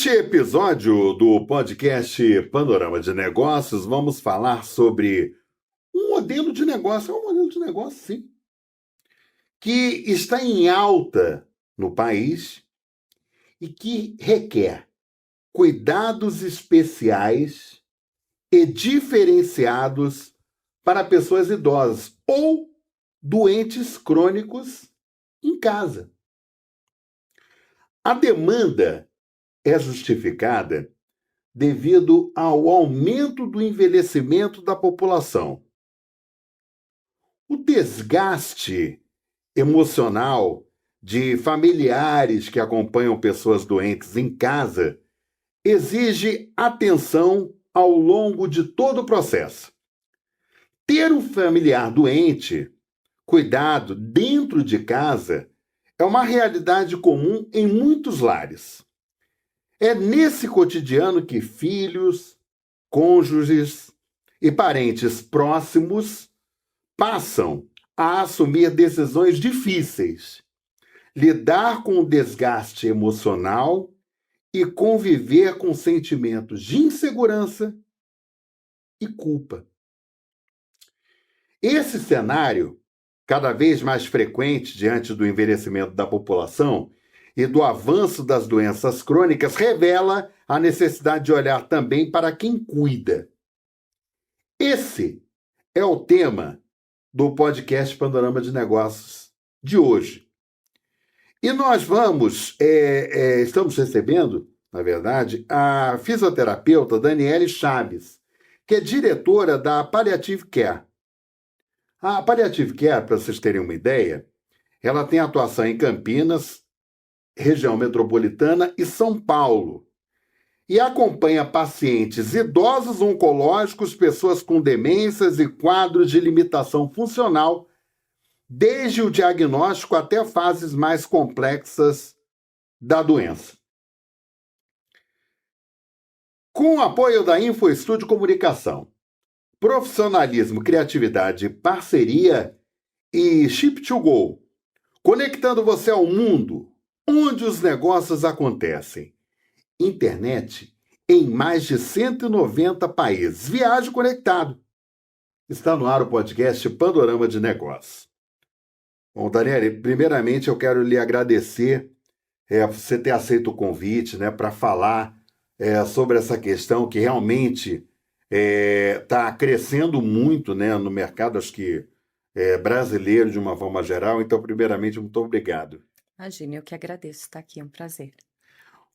Neste episódio do podcast Panorama de Negócios, vamos falar sobre um modelo de negócio, sim, que está em alta no país e que requer cuidados especiais e diferenciados para pessoas idosas ou doentes crônicos em casa. A demanda é justificada devido ao aumento do envelhecimento da população. O desgaste emocional de familiares que acompanham pessoas doentes em casa exige atenção ao longo de todo o processo. Ter um familiar doente, cuidado dentro de casa, é uma realidade comum em muitos lares. É nesse cotidiano que filhos, cônjuges e parentes próximos passam a assumir decisões difíceis, lidar com o desgaste emocional e conviver com sentimentos de insegurança e culpa. Esse cenário, cada vez mais frequente diante do envelhecimento da população e do avanço das doenças crônicas, revela a necessidade de olhar também para quem cuida. Esse é o tema do podcast Panorama de Negócios de hoje. E nós estamos recebendo, na verdade, a fisioterapeuta Daniele Chaves, que é diretora da Palliative Care. A Palliative Care, para vocês terem uma ideia, ela tem atuação em Campinas, região metropolitana e São Paulo, e acompanha pacientes idosos oncológicos, pessoas com demências e quadros de limitação funcional, desde o diagnóstico até fases mais complexas da doença. Com o apoio da InfoEstúdio Comunicação, profissionalismo, criatividade, parceria e Chip2Go, conectando você ao mundo onde os negócios acontecem. Internet em mais de 190 países. Viaje conectado. Está no ar o podcast Panorama de Negócios. Bom, Daniele, primeiramente eu quero lhe agradecer você ter aceito o convite, para falar sobre essa questão que realmente está crescendo muito, no mercado, acho que brasileiro de uma forma geral. Então, primeiramente, muito obrigado. Imagina, eu que agradeço estar aqui, é um prazer.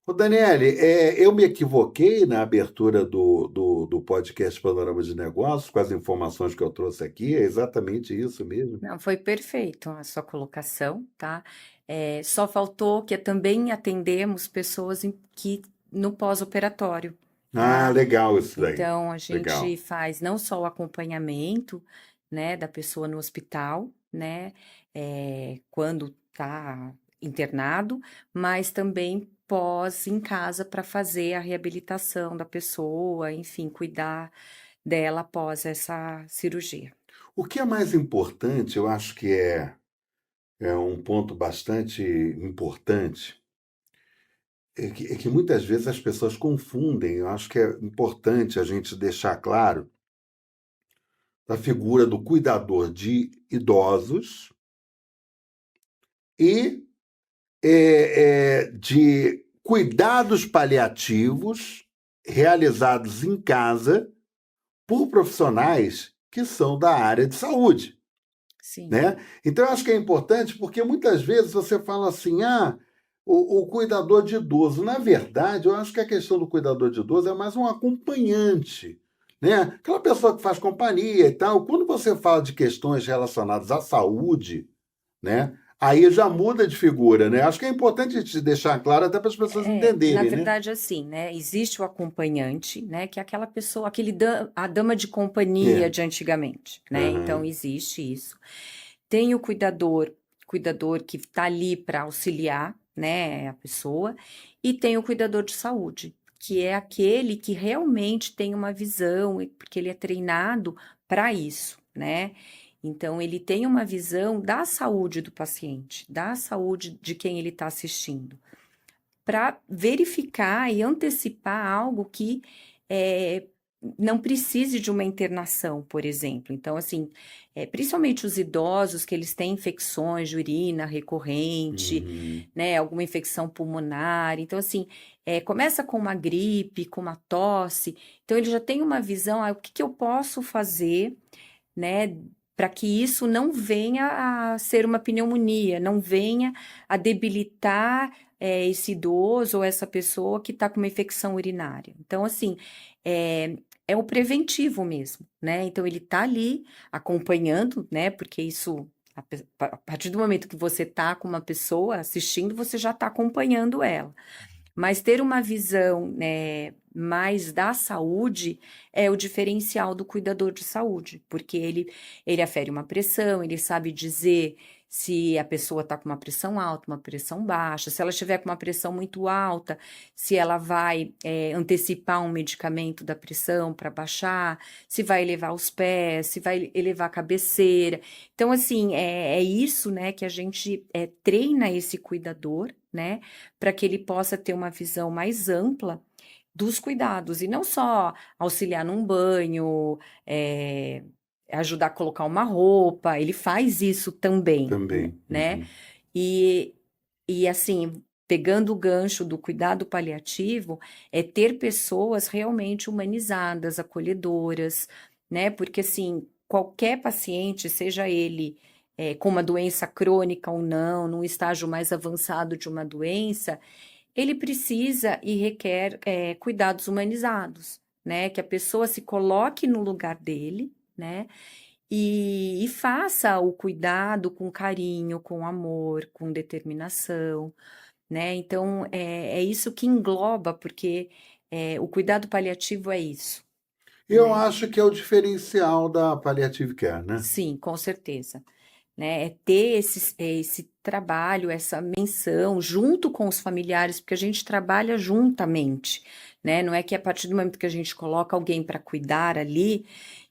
Ô Daniele, eu me equivoquei na abertura do podcast Panorama de Negócios, com as informações que eu trouxe aqui, é exatamente isso mesmo? Não, foi perfeito a sua colocação, tá? Só faltou que também atendemos pessoas que no pós-operatório, Ah, tá? legal isso daí. Então, a Legal. gente faz não só o acompanhamento, da pessoa no hospital, quando tá internado, mas também pós em casa para fazer a reabilitação da pessoa, enfim, cuidar dela após essa cirurgia. O que é mais importante, eu acho que é um ponto bastante importante, é que muitas vezes as pessoas confundem. Eu acho que é importante a gente deixar claro a figura do cuidador de idosos e de cuidados paliativos realizados em casa por profissionais que são da área de saúde. Sim. Então, eu acho que é importante porque muitas vezes você fala assim, o cuidador de idoso. Na verdade, eu acho que a questão do cuidador de idoso é mais um acompanhante, aquela pessoa que faz companhia e tal. Quando você fala de questões relacionadas à saúde, aí já muda de figura, Acho que é importante a gente deixar claro até para as pessoas entenderem, Na verdade, assim, existe o acompanhante, que é aquela pessoa, a dama de companhia de antigamente, Então, existe isso. Tem o cuidador que está ali para auxiliar, a pessoa, e tem o cuidador de saúde, que é aquele que realmente tem uma visão, porque ele é treinado para isso, Então, ele tem uma visão da saúde do paciente, da saúde de quem ele está assistindo. para verificar e antecipar algo que não precise de uma internação, por exemplo. Então, assim, principalmente os idosos que eles têm infecções de urina recorrente, né, alguma infecção pulmonar. Então, assim, começa com uma gripe, com uma tosse. Então, ele já tem uma visão, o que eu posso fazer, né, para que isso não venha a ser uma pneumonia, não venha a debilitar esse idoso ou essa pessoa que está com uma infecção urinária. Então, assim, é o preventivo mesmo, né? Então, ele está ali acompanhando, né? Porque isso, a partir do momento que você está com uma pessoa assistindo, você já está acompanhando ela. Mas ter uma visão, né, mais da saúde é o diferencial do cuidador de saúde, porque ele afere uma pressão, ele sabe dizer se a pessoa está com uma pressão alta, uma pressão baixa, se ela estiver com uma pressão muito alta, se ela vai antecipar um medicamento da pressão para baixar, se vai elevar os pés, se vai elevar a cabeceira. Então, assim, é isso, né, que a gente treina esse cuidador, né, para que ele possa ter uma visão mais ampla dos cuidados, e não só auxiliar num banho, ajudar a colocar uma roupa, ele faz isso também, Também. né? E assim, pegando o gancho do cuidado paliativo, é ter pessoas realmente humanizadas, acolhedoras, né? Porque assim, qualquer paciente, seja ele com uma doença crônica ou não, num estágio mais avançado de uma doença, ele precisa e requer cuidados humanizados, né? Que a pessoa se coloque no lugar dele, né? E faça o cuidado com carinho, com amor, com determinação, né? Então, é isso que engloba, porque o cuidado paliativo é isso, Eu né? acho que é o diferencial da Palliative Care, né? Sim, com certeza. Né, é ter esse trabalho, essa menção junto com os familiares, porque a gente trabalha juntamente, né? Não é que a partir do momento que a gente coloca alguém para cuidar ali,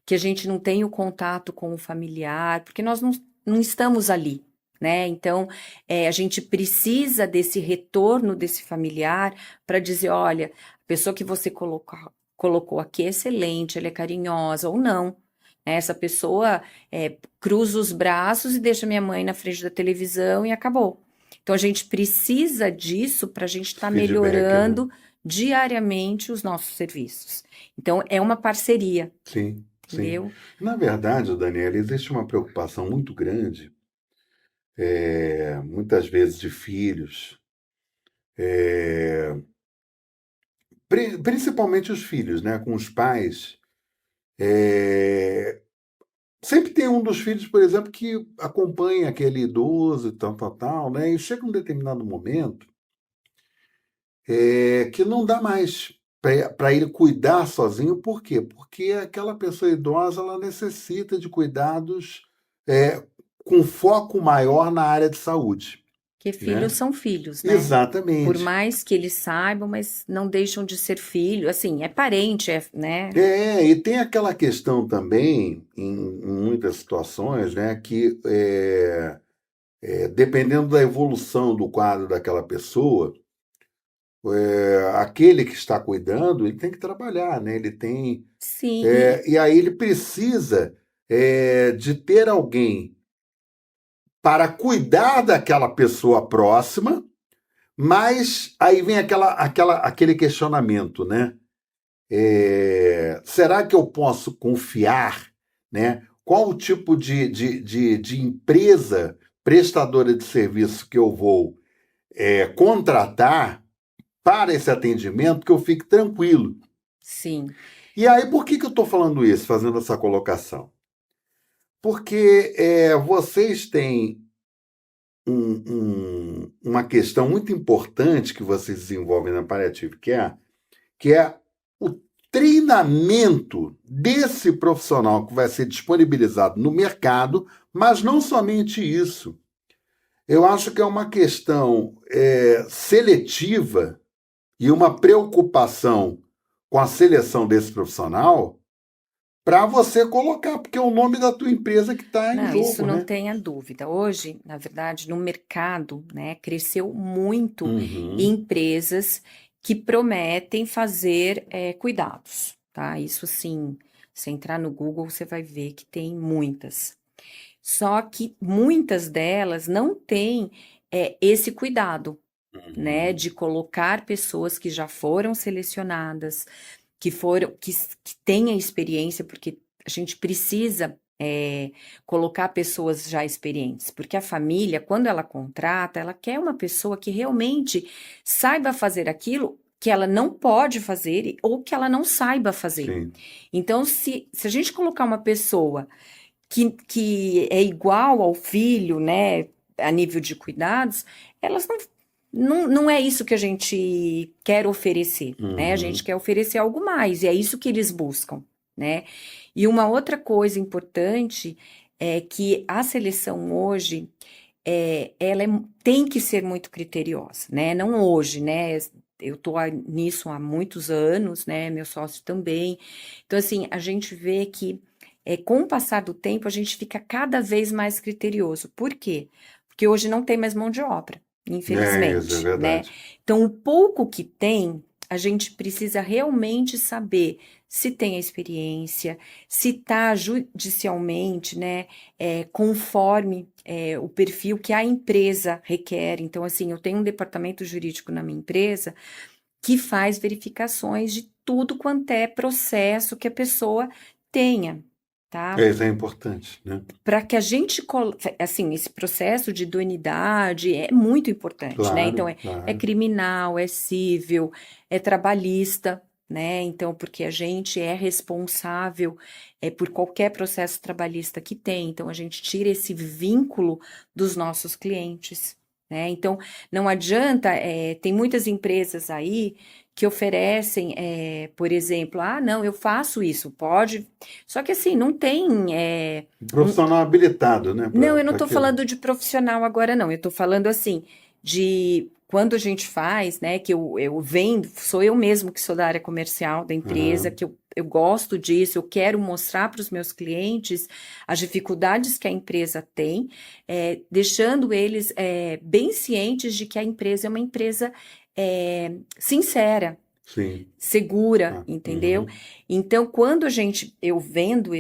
que a gente não tem o contato com o familiar, porque nós não estamos ali, né? Então, a gente precisa desse retorno desse familiar para dizer, olha, a pessoa que você colocou aqui é excelente, ela é carinhosa ou não. Essa pessoa cruza os braços e deixa minha mãe na frente da televisão e acabou. Então a gente precisa disso para a gente estar Feedback, né? melhorando diariamente os nossos serviços. Então é uma parceria, Sim, sim. entendeu? Na verdade, Daniela, existe uma preocupação muito grande, muitas vezes de filhos, principalmente os filhos, né, com os pais. Sempre tem um dos filhos, por exemplo, que acompanha aquele idoso e tal, né? E chega um determinado momento que não dá mais para ele cuidar sozinho. Por quê? Porque aquela pessoa idosa ela necessita de cuidados com foco maior na área de saúde, Porque né? filhos são filhos, né? Por Exatamente. mais que eles saibam, mas não deixam de ser filho, assim, é parente, né? E tem aquela questão também, em muitas situações, né, que dependendo da evolução do quadro daquela pessoa, aquele que está cuidando, ele tem que trabalhar, né? Ele tem. Sim, E aí ele precisa de ter alguém para cuidar daquela pessoa próxima, mas aí vem aquele questionamento, né? Será que eu posso confiar, né? Qual o tipo de empresa prestadora de serviço que eu vou contratar para esse atendimento que eu fique tranquilo? sim. E aí, por que eu estou falando isso, fazendo essa colocação? Porque vocês têm uma questão muito importante que vocês desenvolvem na Palliative Care, que é o treinamento desse profissional que vai ser disponibilizado no mercado, mas não somente isso. Eu acho que é uma questão seletiva e uma preocupação com a seleção desse profissional para você colocar, porque é o nome da tua empresa que está em Não, jogo, isso não né? tenha dúvida. Hoje, na verdade, no mercado, né, cresceu muito Uhum. empresas que prometem fazer cuidados, tá? Isso sim, se entrar no Google, você vai ver que tem muitas. Só que muitas delas não têm esse cuidado, né, Uhum. de colocar pessoas que já foram selecionadas, que têm a experiência, porque a gente precisa colocar pessoas já experientes, porque a família, quando ela contrata, ela quer uma pessoa que realmente saiba fazer aquilo que ela não pode fazer ou que ela não saiba fazer. Sim. Então, se a gente colocar uma pessoa que é igual ao filho, né, a nível de cuidados, elas não é isso que a gente quer oferecer, né? A gente Uhum. quer oferecer algo mais, e é isso que eles buscam, né? E uma outra coisa importante é que a seleção hoje, tem que ser muito criteriosa, né? Não hoje, né? Eu tô nisso há muitos anos, né? Meu sócio também. Então, assim, a gente vê que com o passar do tempo, a gente fica cada vez mais criterioso. Por quê? Porque hoje não tem mais mão de obra, Isso é infelizmente, né? verdade. Então, o pouco que tem, a gente precisa realmente saber se tem a experiência, se está judicialmente, né, conforme o perfil que a empresa requer. Então, assim, eu tenho um departamento jurídico na minha empresa que faz verificações de tudo quanto é processo que a pessoa tenha, tá? Isso é importante, né? Para que a gente, assim, esse processo de idoneidade é muito importante, né? Então, Claro, é claro. criminal, é civil, é trabalhista, né? Então, porque a gente é responsável por qualquer processo trabalhista que tem, então a gente tira esse vínculo dos nossos clientes, né? Então, não adianta, tem muitas empresas aí que oferecem, por exemplo, não, eu faço isso, pode. Só que assim, não tem. Um- Profissional habilitado, né, não, para eu não estou aquilo. falando de profissional agora, não. Eu estou falando assim, de quando a gente faz, né, que eu vendo, sou eu mesmo que sou da área comercial da empresa, Aham. que eu gosto disso, eu quero mostrar para os meus clientes as dificuldades que a empresa tem, deixando eles bem cientes de que a empresa é uma empresa sincera, Sim. segura, Ah, entendeu? uhum. Então, quando eu vendo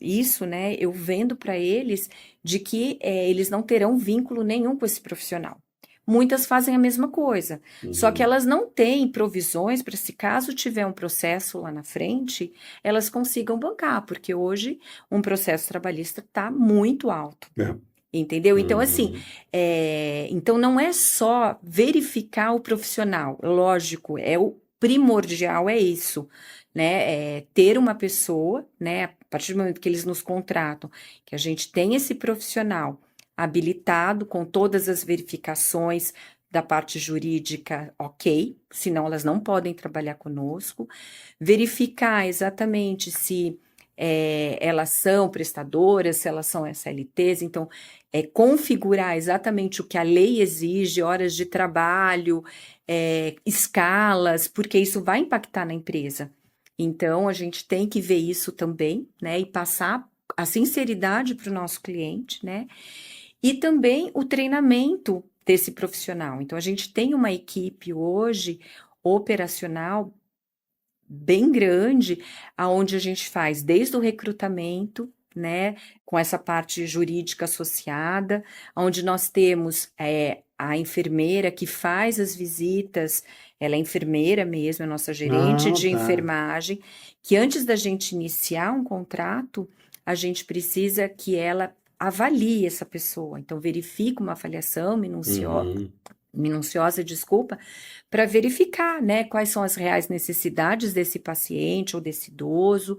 isso, né, eu vendo para eles de que eles não terão vínculo nenhum com esse profissional. Muitas fazem a mesma coisa, só que Uhum. elas não têm provisões para, se caso tiver um processo lá na frente, elas consigam bancar, porque hoje um processo trabalhista está muito alto. É. Entendeu? Então, assim, Uhum. então não é só verificar o profissional, lógico, o primordial é isso, né? Ter uma pessoa, né? A partir do momento que eles nos contratam, que a gente tem esse profissional habilitado com todas as verificações da parte jurídica, ok, senão elas não podem trabalhar conosco, verificar exatamente se elas são prestadoras, se elas são SLTs, então configurar exatamente o que a lei exige, horas de trabalho, escalas, porque isso vai impactar na empresa. Então, a gente tem que ver isso também, né, e passar a sinceridade para o nosso cliente, né, e também o treinamento desse profissional. Então, a gente tem uma equipe hoje operacional bem grande, aonde a gente faz desde o recrutamento, né, com essa parte jurídica associada, onde nós temos a enfermeira que faz as visitas, ela é enfermeira mesmo, é nossa gerente Ah, de tá. enfermagem, que antes da gente iniciar um contrato, a gente precisa que ela avalie essa pessoa, então verifica uma avaliação Uhum. minuciosa, desculpa, para verificar, né, quais são as reais necessidades desse paciente ou desse idoso,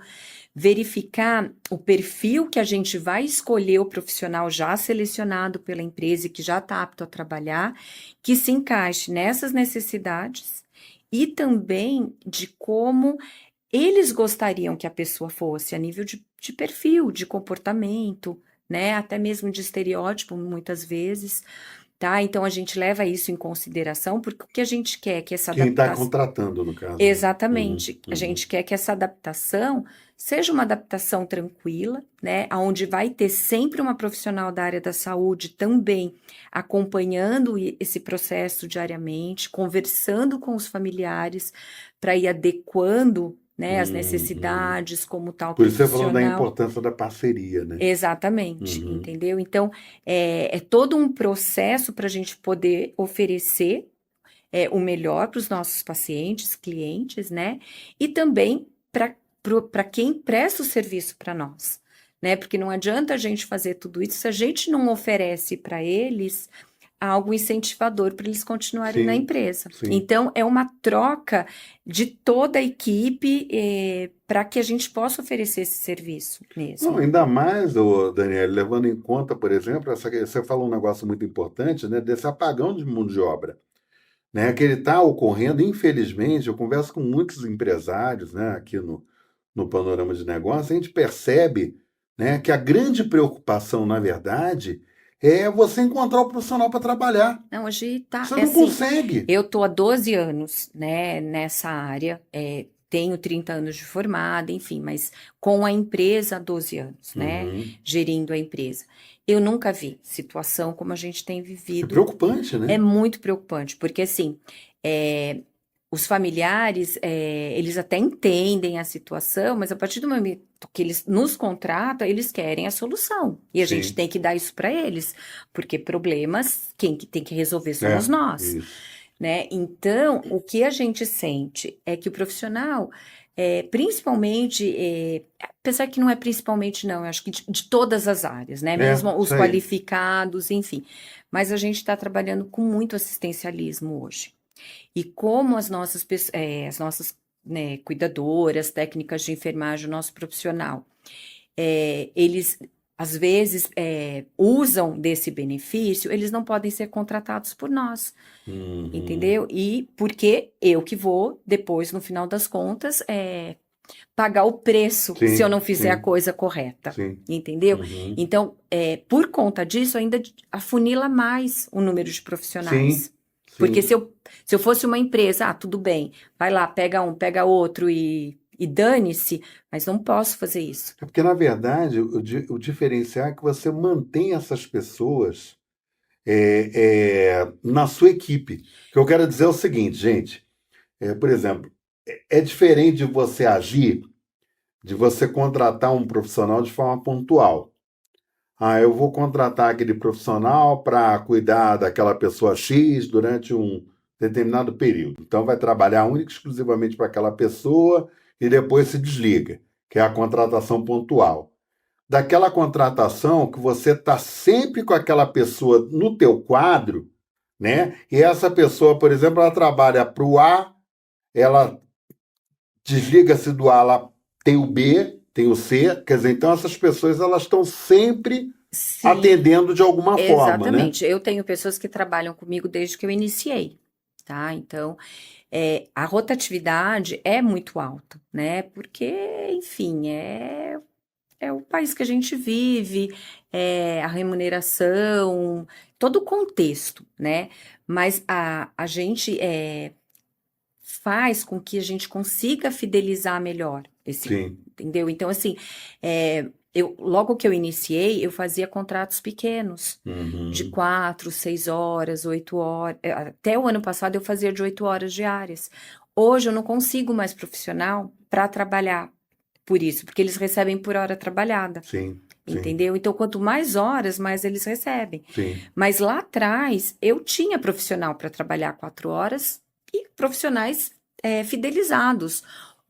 verificar o perfil que a gente vai escolher, o profissional já selecionado pela empresa e que já está apto a trabalhar, que se encaixe nessas necessidades e também de como eles gostariam que a pessoa fosse a nível de perfil, de comportamento, né, até mesmo de estereótipo, muitas vezes. tá? Então a gente leva isso em consideração, porque o que a gente quer é que essa Quem está adaptação. contratando, no caso, né? Exatamente. A Uhum. gente quer que essa adaptação seja uma adaptação tranquila, né? Onde vai ter sempre uma profissional da área da saúde também acompanhando esse processo diariamente, conversando com os familiares para ir adequando, né, as Uhum. necessidades como tal Por isso você falou da profissional. importância da parceria, né? Exatamente, Uhum. entendeu? Então, é todo um processo para a gente poder oferecer o melhor para os nossos pacientes, clientes, né? E também para quem presta o serviço para nós, né? Porque não adianta a gente fazer tudo isso se a gente não oferece para eles algo incentivador para eles continuarem na Sim, empresa. sim. Então, é uma troca de toda a equipe para que a gente possa oferecer esse serviço mesmo. Não, ainda mais, ô, Daniel, levando em conta, por exemplo, você falou um negócio muito importante, né, desse apagão de mão de obra, né, que ele está ocorrendo, infelizmente. Eu converso com muitos empresários, né, aqui no panorama de negócio, a gente percebe, né, que a grande preocupação, na verdade, é você encontrar o profissional para trabalhar. Não, hoje tá, Você é não assim, consegue. eu tô há 12 anos, né, nessa área, tenho 30 anos de formada, enfim, mas com a empresa há 12 anos, né, Uhum. gerindo a empresa. Eu nunca vi situação como a gente tem É vivido. preocupante, É né? muito preocupante, porque assim, os familiares, eles até entendem a situação, mas a partir do momento que eles nos contratam, eles querem a solução. E a gente Sim. tem que dar isso para eles, porque problemas, quem que tem que resolver somos É, nós, isso. né? Então, o que a gente sente é que o profissional, principalmente, apesar que não é principalmente não, eu acho que de todas as áreas, né? Mesmo os isso aí. qualificados, enfim. Mas a gente está trabalhando com muito assistencialismo hoje. E como as nossas, né, cuidadoras, técnicas de enfermagem, o nosso profissional, eles às vezes usam desse benefício, eles não podem ser contratados por nós, Uhum. entendeu? E porque eu que vou, depois, no final das contas, pagar o preço se eu Sim, não fizer a sim, coisa correta, sim. entendeu? Uhum. Então, por conta disso, ainda afunila mais o número de profissionais. Sim, Porque sim. se eu fosse uma empresa, tudo bem, vai lá, pega um, pega outro e dane-se, mas não posso fazer isso. É porque, na verdade, o diferencial é que você mantém essas pessoas na sua equipe. O que eu quero dizer é o seguinte, gente. Por exemplo, é diferente de você agir, de você contratar um profissional de forma pontual. Eu vou contratar aquele profissional para cuidar daquela pessoa X durante um determinado período. Então, vai trabalhar única e exclusivamente para aquela pessoa e depois se desliga, que é a contratação pontual. Daquela contratação que você está sempre com aquela pessoa no teu quadro, né? E essa pessoa, por exemplo, ela trabalha para o A, ela desliga-se do A, ela tem o B, tem o C, quer dizer, então essas pessoas elas estão sempre Sim, atendendo de alguma forma, né? exatamente. Eu tenho pessoas que trabalham comigo desde que eu iniciei, tá? Então, a rotatividade é muito alta, né? Porque, enfim, é o país que a gente vive, a remuneração, todo o contexto, né? Mas a gente faz com que a gente consiga fidelizar melhor esse, Sim. entendeu? Então, assim, logo que eu iniciei, eu fazia contratos pequenos, de Uhum. 4, 6 horas, 8 horas. Até o ano passado eu fazia de 8 horas diárias. Hoje eu não consigo mais profissional para trabalhar por isso, porque eles recebem por hora trabalhada. Sim, sim, Entendeu? Então, quanto mais horas, mais eles recebem. sim. Mas lá atrás, eu tinha profissional para trabalhar 4 horas e profissionais fidelizados.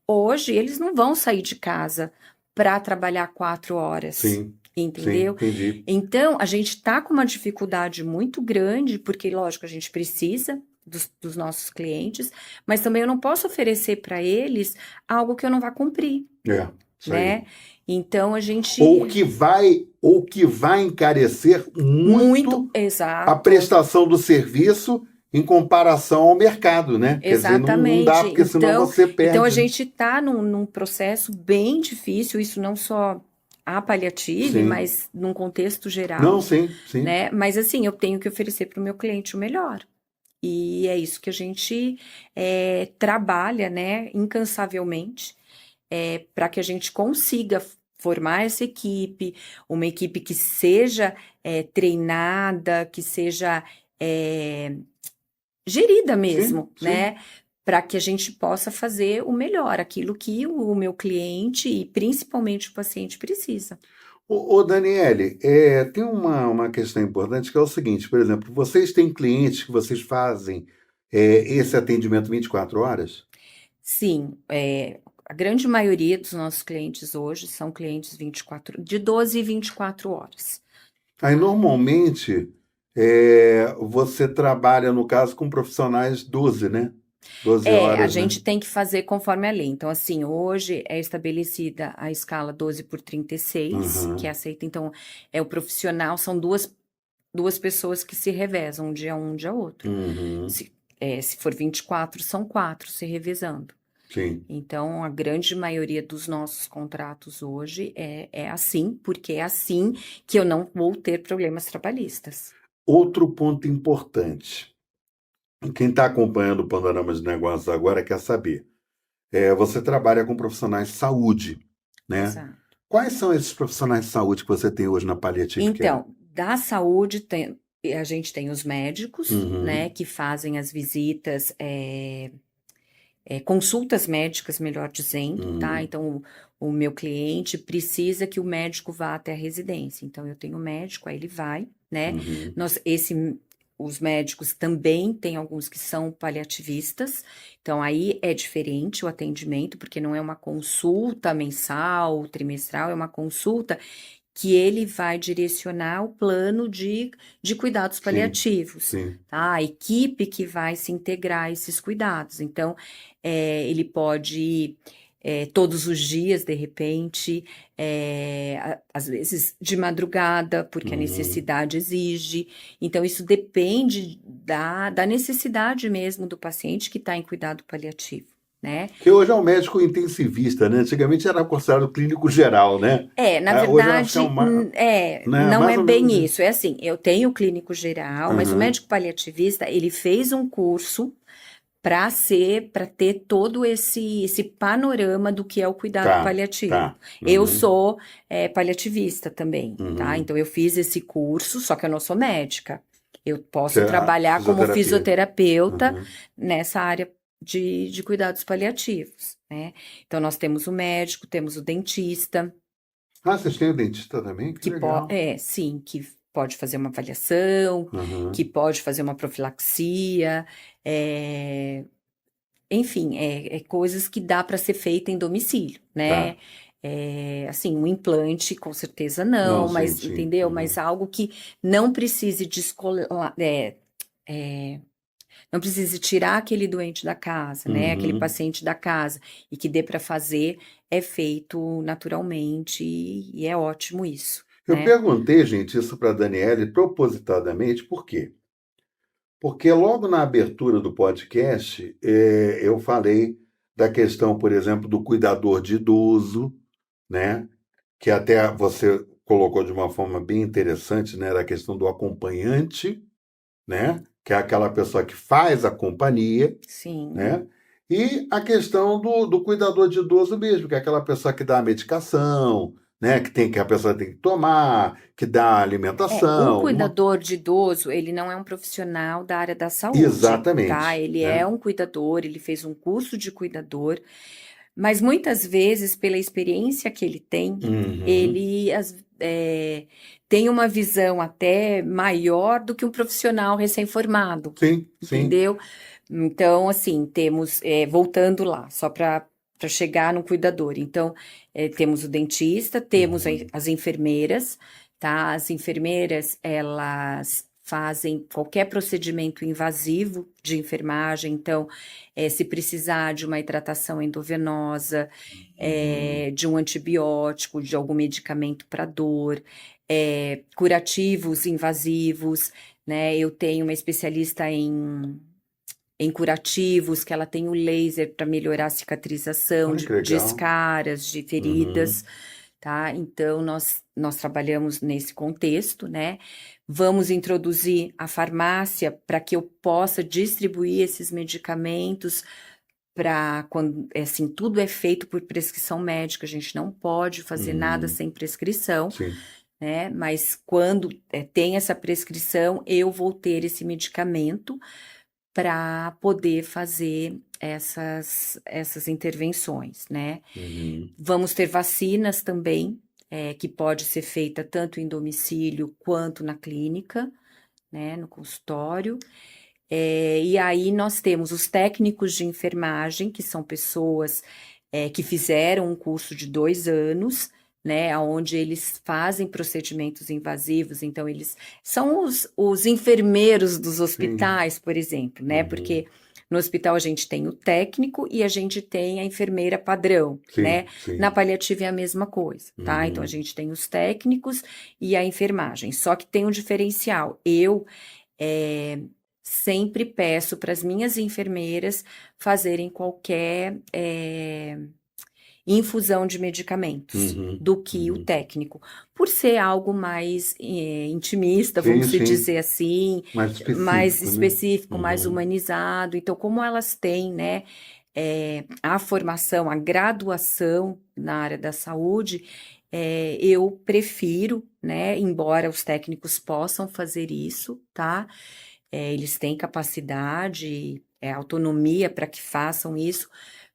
Hoje, eles não vão sair de casa para trabalhar 4 horas. Sim, sim, Entendeu? entendi. Então, a gente está com uma dificuldade muito grande, porque, lógico, a gente precisa dos nossos clientes, mas também eu não posso oferecer para eles algo que eu não vá cumprir, Isso aí. né? Então, a gente... Ou que vai encarecer muito a exato, prestação do serviço em comparação ao mercado, né? Quer dizer, não dá, exatamente. porque senão você Então a perde. gente está num processo bem difícil, isso não só a paliative, Sim. mas num contexto geral, Não, sim, sim. né? Mas assim, eu tenho que oferecer para o meu cliente o melhor. E é isso que a gente trabalha, né, incansavelmente, para que a gente consiga formar essa equipe, uma equipe que seja treinada, que seja gerida Sim, mesmo, sim. né? Para que a gente possa fazer o melhor, aquilo que o meu cliente e principalmente o paciente precisa. Ô, Daniele, tem uma questão importante que é o seguinte, por exemplo, vocês têm clientes que vocês fazem esse atendimento 24 horas? Sim, a grande maioria dos nossos clientes hoje são clientes de 12 e 24 horas. Aí, normalmente, você trabalha, no caso, com profissionais 12, né? 12 A horas, né? gente tem que fazer conforme a lei. Então, assim, hoje é estabelecida a escala 12 por 36, que é Uhum, aceita. Então, é o profissional, são duas pessoas que se revezam, um dia um dia outro. uhum, Se for 24, são quatro se revezando. sim. Então, a grande maioria dos nossos contratos hoje é assim, porque é assim que eu não vou ter problemas trabalhistas. Outro ponto importante. Quem está acompanhando o Panorama de Negócios agora quer saber. Você trabalha com profissionais de saúde, né? Exato. Quais são esses profissionais de saúde que você tem hoje na Palliative Care? Então, da saúde, a gente tem os médicos, né, Uhum, que fazem as visitas, consultas médicas, melhor dizendo, tá? uhum, Então, o meu cliente precisa que o médico vá até a residência. Então, eu tenho um médico, aí ele vai, né? uhum. Os médicos também têm alguns que são paliativistas, então aí é diferente o atendimento, porque não é uma consulta mensal, trimestral, é uma consulta que ele vai direcionar o plano de cuidados Sim, paliativos, sim. tá? A equipe que vai se integrar a esses cuidados. Então, ele pode ir todos os dias, de repente, às vezes de madrugada, porque a Uhum. necessidade exige. Então, isso depende da necessidade mesmo do paciente que está em cuidado paliativo, né? Que hoje é um médico intensivista, né? Antigamente era considerado clínico geral, né? Na Hoje eu acho que é verdade, uma, né? não Mais é ou menos bem isso. isso. É assim, eu tenho o clínico geral, mas o Aham. médico paliativista, ele fez um curso para ter todo esse panorama do que é o cuidado Tá, paliativo. tá. Eu Uhum, sou paliativista também, tá? uhum. Então eu fiz esse curso, só que eu não sou médica. Eu Que posso é a trabalhar como fisioterapia. fisioterapeuta Uhum. nessa área de cuidados paliativos, né? Então nós temos o médico, temos o dentista, Ah, vocês têm o dentista também? Que legal. sim, que pode fazer uma avaliação, que Uhum. pode fazer uma profilaxia, é, enfim, coisas que dá para ser feita em domicílio, né? Tá. Assim, um implante, com certeza Não, não, sim, mas sim. entendeu? Mas Uhum. algo que não precise não precise tirar aquele doente da casa, né? Aquele Uhum. paciente da casa, e que dê para fazer, é feito naturalmente, e é ótimo isso, Eu né? perguntei, gente, isso para a Daniele propositadamente, por quê? Porque logo na abertura do podcast, eu falei da questão, por exemplo, do cuidador de idoso, né? Que até você colocou de uma forma bem interessante, né? Da questão do acompanhante, né? Que é aquela pessoa que faz a companhia, Sim. né? E a questão do cuidador de idoso mesmo, que é aquela pessoa que dá a medicação, né? Que a pessoa tem que tomar, que dá a O alimentação, cuidador de idoso, ele não é um profissional da área da saúde, tá? exatamente, Ele é né? um cuidador, ele fez um curso de cuidador, mas muitas vezes, pela experiência que ele tem, Uhum. ele tem uma visão até maior do que um profissional recém-formado, Sim, sim. entendeu? Então, assim, temos, voltando lá, só para chegar no cuidador. Então, temos o dentista, temos Uhum. as enfermeiras, tá? As enfermeiras, elas fazem qualquer procedimento invasivo de enfermagem, então, se precisar de uma hidratação endovenosa, Uhum. de um antibiótico, de algum medicamento para dor, curativos invasivos, né? Eu tenho uma especialista em curativos, que ela tem o laser para melhorar a cicatrização Olha que de legal. escaras, de Uhum. feridas, tá? Então, nós trabalhamos nesse contexto, né? Vamos introduzir a farmácia para que eu possa distribuir esses medicamentos para quando, assim, tudo é feito por prescrição médica, a gente não pode fazer nada sem prescrição, Sim. né? Mas quando tem essa prescrição, eu vou ter esse medicamento para poder fazer essas intervenções, né? Vamos ter vacinas também, que pode ser feita tanto em domicílio quanto na clínica, né, no consultório. E aí nós temos os técnicos de enfermagem, que são pessoas que fizeram um curso de 2 anos, né, onde eles fazem procedimentos invasivos, então eles são os enfermeiros dos hospitais, por exemplo, né, porque no hospital a gente tem o técnico e a gente tem a enfermeira padrão, né, na paliativa é a mesma coisa, tá, então a gente tem os técnicos e a enfermagem, só que tem um diferencial, eu sempre peço para as minhas enfermeiras fazerem qualquer infusão de medicamentos do que o técnico, por ser algo mais intimista, vamos dizer assim, mais específico, mais humanizado. Então, como elas têm, né, a formação, a graduação na área da saúde, eu prefiro, né, embora os técnicos possam fazer isso, tá? Eles têm capacidade, autonomia para que façam isso,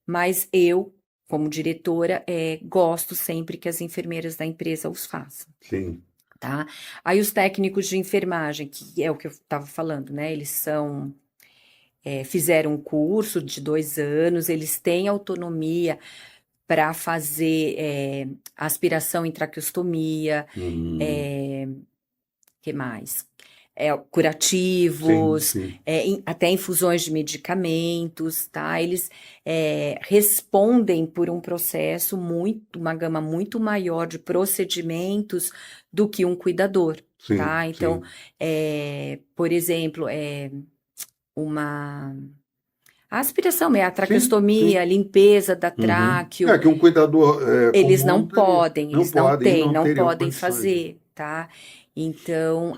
mas eu, como diretora, gosto sempre que as enfermeiras da empresa os façam. Sim. Tá? Aí os técnicos de enfermagem, que é o que eu estava falando, né? Eles fizeram um curso de 2 anos, eles têm autonomia para fazer aspiração em traqueostomia, que mais? Curativos, até infusões de medicamentos, tá? Eles respondem por um processo uma gama muito maior de procedimentos do que um cuidador, tá? Então, por exemplo, a aspiração, a traqueostomia, a limpeza da tráqueo. Que um cuidador eles comum não podem, eles não podem fazer, tá? Então,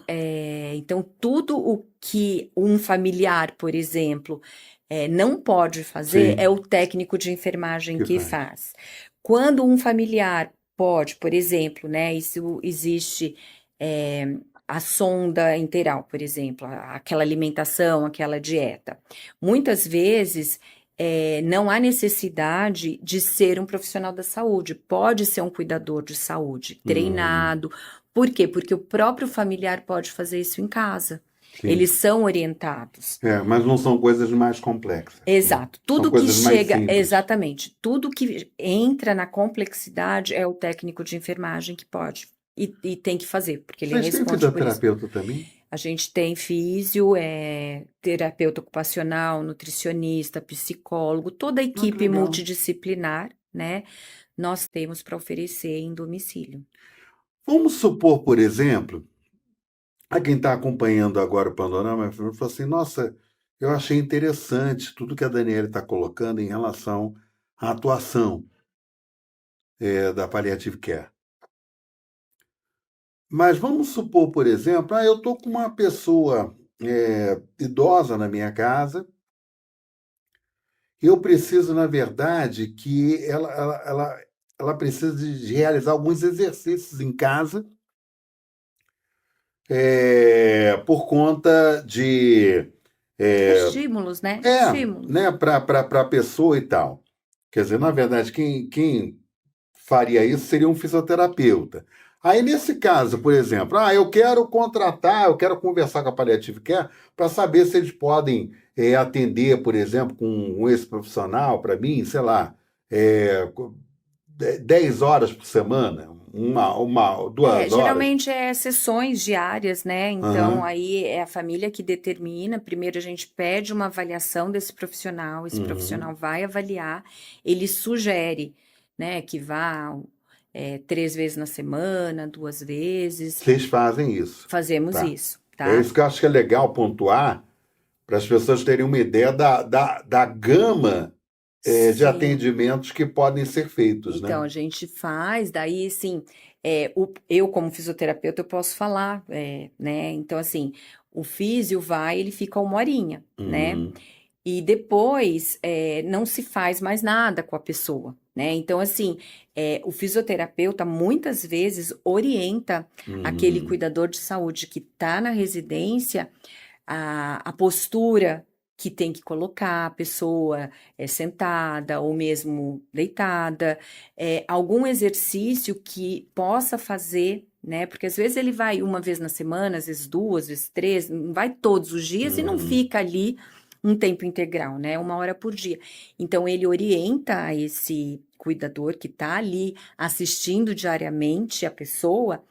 tudo o que um familiar, por exemplo, não pode fazer, é o técnico de enfermagem que faz. Quando um familiar pode, por exemplo, né, isso existe a sonda enteral, por exemplo, aquela alimentação, aquela dieta. Muitas vezes não há necessidade de ser um profissional da saúde, pode ser um cuidador de saúde, treinado. Por quê? Porque o próprio familiar pode fazer isso em casa. Eles são orientados. Mas não são coisas mais complexas. Exato. Tudo que chega, exatamente, tudo que entra na complexidade é o técnico de enfermagem que pode e tem que fazer, porque ele responde por isso. Vocês têm fisioterapeuta também? A gente tem físio, terapeuta ocupacional, nutricionista, psicólogo, toda a equipe multidisciplinar, né? Nós temos para oferecer em domicílio. Vamos supor, por exemplo, a quem está acompanhando agora o Panorama falou assim, nossa, eu achei interessante tudo que a Daniela está colocando em relação à atuação da Palliative Care. Mas vamos supor, por exemplo, eu estou com uma pessoa idosa na minha casa, eu preciso, na verdade, que ela precisa de realizar alguns exercícios em casa por conta de... estímulos, né? Estímulos. Né, para a pessoa e tal. Quer dizer, na verdade, quem faria isso seria um fisioterapeuta. Aí, nesse caso, por exemplo, eu quero conversar com a Palliative Care para saber se eles podem atender, por exemplo, com esse profissional para mim, sei lá, 10 horas por semana, duas horas. Geralmente sessões diárias, né? Então, aí é a família que determina. Primeiro, a gente pede uma avaliação desse profissional, esse profissional vai avaliar, ele sugere, né, que vá 3 vezes na semana, 2 vezes. Vocês fazem isso? Fazemos isso, tá? É isso que eu acho que é legal pontuar, para as pessoas terem uma ideia da gama de Sim. atendimentos que podem ser feitos, né? Então, a gente faz, daí, assim, eu como fisioterapeuta, eu posso falar, né? Então, assim, o físio vai, ele fica 1 horinha, né? Uhum, E depois, não se faz mais nada com a pessoa, né? Então, assim, o fisioterapeuta muitas vezes orienta aquele uhum, cuidador de saúde que está na residência a postura que tem que colocar a pessoa sentada ou mesmo deitada, algum exercício que possa fazer, né? Porque às vezes ele vai 1 vez na semana, às vezes 2, às vezes 3, não vai todos os dias e não uhum. fica ali um tempo integral, né? 1 hora por dia. Então ele orienta esse cuidador que está ali assistindo diariamente a pessoa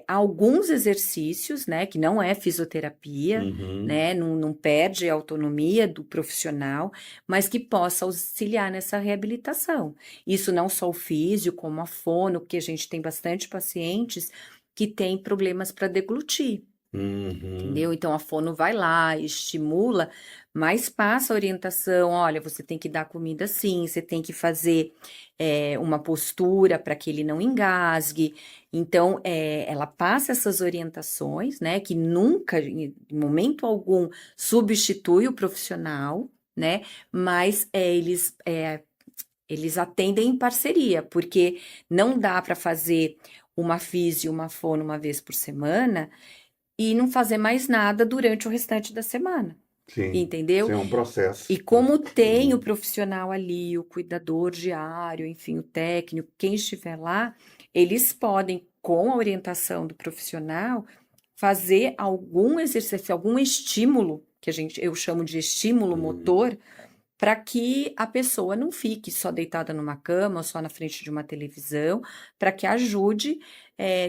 alguns exercícios, né, que não é fisioterapia, Uhum, né, não perde a autonomia do profissional, mas que possa auxiliar nessa reabilitação. Isso não só o físio, como a fono, porque a gente tem bastante pacientes que têm problemas para deglutir. uhum, Entendeu? Então a fono vai lá, estimula, mas passa a orientação: olha, você tem que dar comida assim, você tem que fazer uma postura para que ele não engasgue. Então, ela passa essas orientações, né? Que nunca, em momento algum, substitui o profissional, né? Mas eles atendem em parceria, porque não dá para fazer uma físio, uma fono 1 vez por semana e não fazer mais nada durante o restante da semana, sim, isso entendeu? é um processo. E como tem o Uhum, profissional ali, o cuidador diário, enfim, o técnico, quem estiver lá, eles podem, com a orientação do profissional, fazer algum exercício, algum estímulo, que eu chamo de estímulo uhum. motor, para que a pessoa não fique só deitada numa cama, só na frente de uma televisão, para que ajude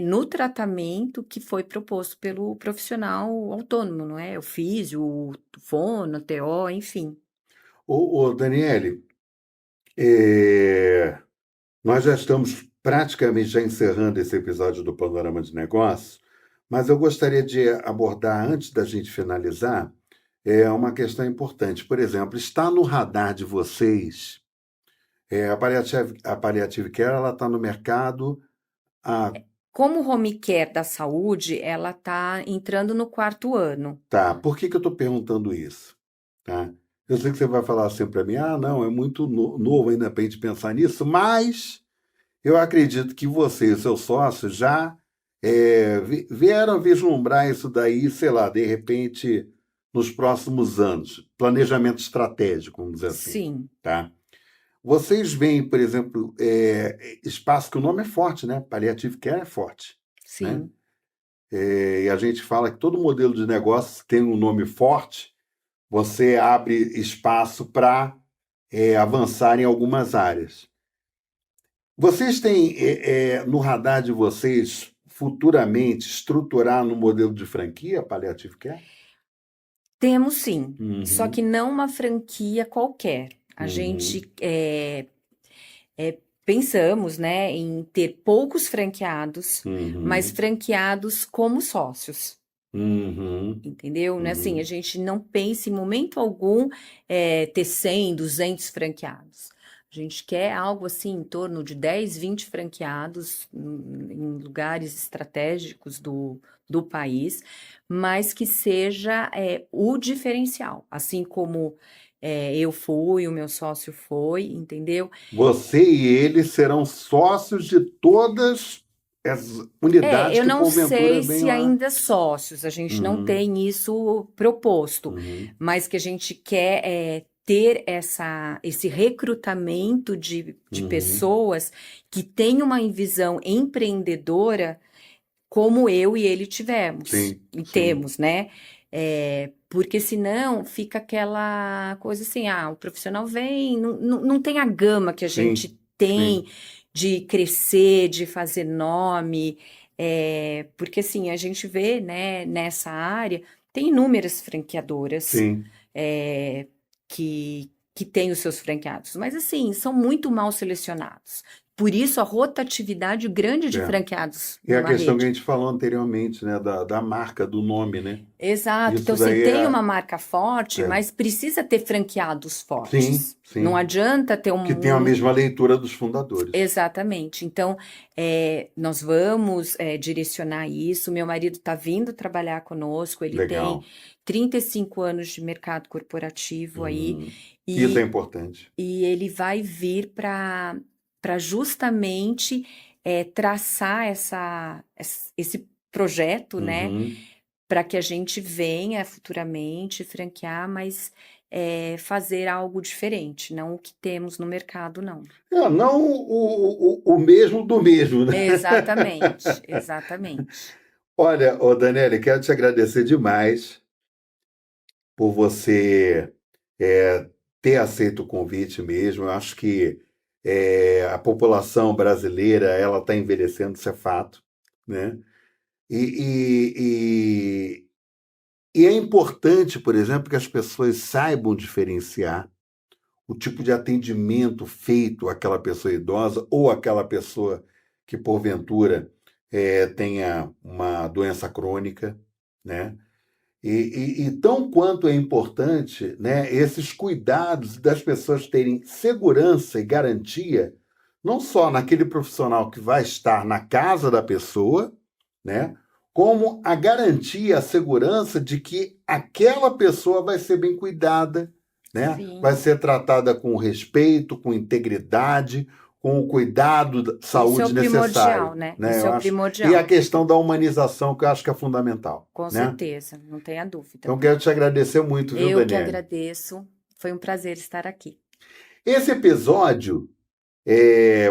no tratamento que foi proposto pelo profissional autônomo, não é? O físio, o fono, o TO, enfim. Daniele, é, nós já estamos praticamente já encerrando esse episódio do Panorama de Negócios, mas eu gostaria de abordar, antes da gente finalizar, uma questão importante. Por exemplo, está no radar de vocês, a Palliative Care, ela está no mercado há. Como o home care da saúde, ela está entrando no 4º ano. Tá, por que que eu estou perguntando isso? Tá? Eu sei que você vai falar assim para mim, não, é muito novo ainda para a gente pensar nisso, mas eu acredito que você e o seu sócio já vieram vislumbrar isso daí, sei lá, de repente, nos próximos anos. Planejamento estratégico, vamos dizer assim. Sim, Tá? Vocês veem, por exemplo, espaço que o nome é forte, né? Palliative Care é forte. Né? sim. E a gente fala que todo modelo de negócio tem um nome forte, você abre espaço para avançar em algumas áreas. Vocês têm no radar de vocês futuramente estruturar no modelo de franquia Palliative Care? Temos sim, só que Uhum, não uma franquia qualquer. A uhum, gente pensamos, né, em ter poucos franqueados, mas uhum, franqueados como sócios, uhum, entendeu? Né? Assim, a uhum. gente não pensa em momento algum ter 100, 200 franqueados. A gente quer algo assim em torno de 10, 20 franqueados em lugares estratégicos do país, mas que seja o diferencial, assim como eu fui, o meu sócio foi, entendeu? Você e ele serão sócios de todas as unidades Eu que não porventura sei venham se lá. ainda sócios, a gente não Uhum, tem isso proposto, uhum, mas que a gente quer ter esse recrutamento de uhum. pessoas que têm uma visão empreendedora como eu e ele tivemos Sim, e sim, temos, né? Porque senão fica aquela coisa assim, o profissional vem, não tem a gama que a sim, gente tem sim, de crescer, de fazer nome, porque assim, a gente vê, né, nessa área, tem inúmeras franqueadoras sim. que têm os seus franqueados, mas assim, são muito mal selecionados. por isso a rotatividade grande de É. franqueados E a numa questão rede. que a gente falou anteriormente, né, da marca, do nome, né? Exato. Isso Então, você daí tem uma marca forte, É. mas precisa ter franqueados Sim, fortes. sim. Não adianta ter Que tenham a mesma leitura dos fundadores. Exatamente. Então, nós vamos direcionar isso. Meu marido está vindo trabalhar conosco, ele Legal. tem 35 anos de mercado corporativo aí, Isso é importante. e ele vai vir para justamente traçar esse projeto, né? Para que a gente venha futuramente franquear, mas fazer algo diferente, não o que temos no mercado, não. Não o mesmo do mesmo, né? Exatamente, exatamente. Olha, Daniele, quero te agradecer demais por você ter aceito o convite mesmo. Eu acho que a população brasileira ela está envelhecendo, isso é fato, né? E é importante, por exemplo, que as pessoas saibam diferenciar o tipo de atendimento feito àquela pessoa idosa ou àquela pessoa que, porventura, tenha uma doença crônica, né? E tão quanto é importante, né, esses cuidados das pessoas terem segurança e garantia, não só naquele profissional que vai estar na casa da pessoa, né, como a garantia, a segurança de que aquela pessoa vai ser bem cuidada, né, Sim. vai ser tratada com respeito, com integridade, com o cuidado da saúde Isso é o necessário. primordial, né? Né? Isso Eu é o acho. primordial. E a questão da humanização, que eu acho que é fundamental. Com né? certeza, não tenha dúvida. Então, quero te agradecer muito, viu, Eu que Daniele? agradeço. Foi um prazer estar aqui. Esse episódio,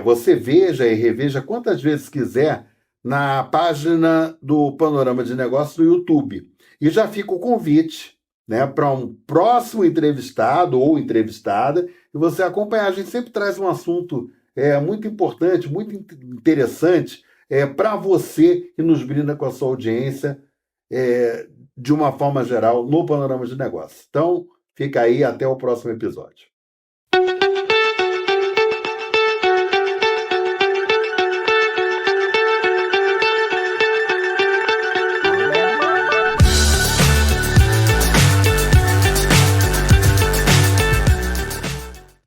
você veja e reveja quantas vezes quiser na página do Panorama de Negócios do YouTube. E já fica o convite, né, para um próximo entrevistado ou entrevistada e você acompanhar. A gente sempre traz um assunto muito importante, muito interessante para você que nos brinda com a sua audiência de uma forma geral no Panorama de Negócios. Então, fica aí, até o próximo episódio.